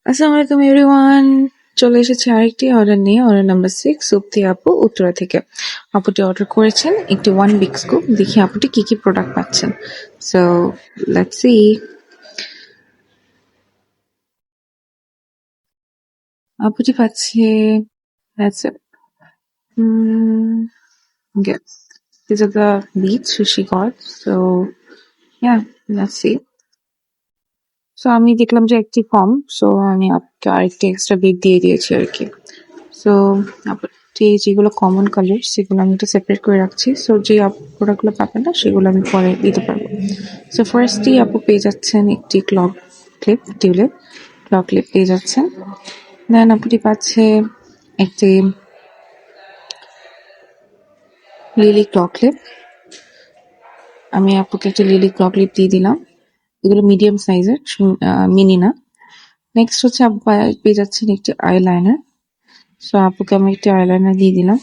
আসসালামু আলাইকুম এভরিওয়ান। চলে এসেছে আরেকটি অর্ডার নিয়ে, অর্ডার নাম্বার 6 সুপ্তি আপু উত্তরা থেকে। আপুটি অর্ডার করেছেন একটি 1 বিগ স্কুপ। দেখি আপুটি কি কি প্রোডাক্ট পাচ্ছেন। So let's see. আপুটি পাচ্ছে that's it. Yes, these are the beats she got. So yeah, let's see. So আমি দেখলাম যে একটি ফর্ম, সো আমি আপনাকে আরেকটি এক্সট্রা বিট দিয়ে দিয়েছি আর কি। সো আপনি যেগুলো কমন কালার সেগুলো আমি একটু সেপারেট করে রাখছি। সো যে প্রোডাক্টগুলো পাবেন না সেগুলো আমি পরে দিতে পারবো। সো ফার্স্টই আপু পেয়ে যাচ্ছেন একটি টিউলিপ ক্লক ক্লিপ পেয়ে যাচ্ছেন। দেন আপুটি পাচ্ছে একটি লিলি ক্লক ক্লিপ। আমি আপুকে একটা লিলি ক্লক ক্লিপ দিয়ে দিলাম। এগুলো মিডিয়াম সাইজের, মিনি না। নেক্সট হচ্ছে আপু পেয়ে যাচ্ছেন একটি আইলাইনার। সো আপুকে আমি একটি আইলাইনার দিয়ে দিলাম।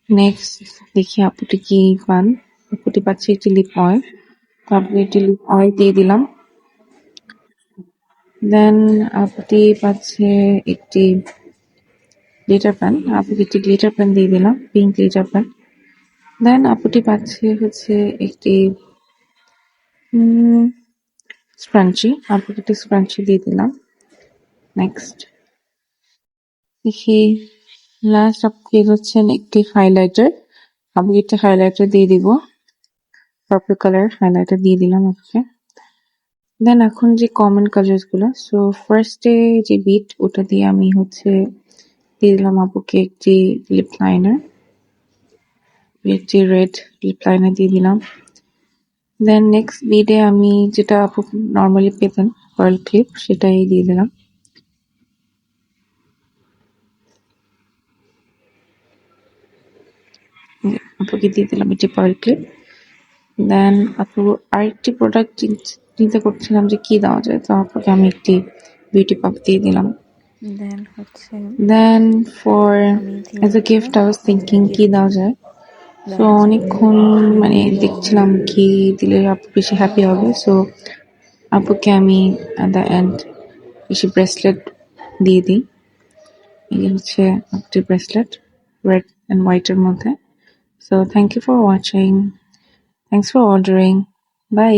নেক্সট দেখি আপুটি কি পান। আপুটি পাচ্ছে একটি লিপ অয়েল, তো আপুকে একটি লিপ অয়েল দিয়ে দিলাম। দেন আপুটি পাচ্ছে একটি গ্লিটার পেন, আপুকে একটি গ্লিটার পেন দিয়ে দিলাম, পিঙ্ক গ্লিটার পেন। দেন আপুটি পাচ্ছে হচ্ছে একটি স্ক্রাঞ্চি, আপুকে একটি স্ক্রাঞ্চি দিয়ে দিলাম। নেক্সট দেখি লাস্ট আপু পেয়ে যাচ্ছেন একটি হাইলাইটার, আপুকে একটি হাইলাইটার দিয়ে দিব, পার্পল কালার হাইলাইটার দিয়ে দিলাম আপুকে। দেন এখন যে কমন কালার্স গুলো, সো ফার্স্টে যে বিট ওটা দিয়ে আমি হচ্ছে দিয়ে দিলাম আপুকে একটি লিপ লাইনার, একটি রেড লিপ লাইনার দিয়ে দিলাম। দেন নেক্সট বিটে আমি যেটা আপু নর্মালি পেতেন পার্ল ক্লিপ, সেটাই দিয়ে দিলাম। আপুকে দিয়ে দিলাম একটি পার্ল ক্লিপ। দেন আপু আরেকটি প্রোডাক্ট চিন্তা করছিলাম যে কি দেওয়া যায়, তো আপুকে আমি একটি বিউটি পাক দিয়ে দিলাম। Then for as a gift I was thinking কি দেওয়া যায়। সো অনেকক্ষণ মানে দেখছিলাম কি দিলে আপু বেশি হ্যাপি হবে। সো আপুকে আমি অ্যাট দ্য এন্ড বেশি ব্রেসলেট দিয়ে দিই। এই হচ্ছে আপুটির ব্রেসলেট, রেড অ্যান্ড হোয়াইটের মধ্যে। So thank you for watching, thanks for ordering, by.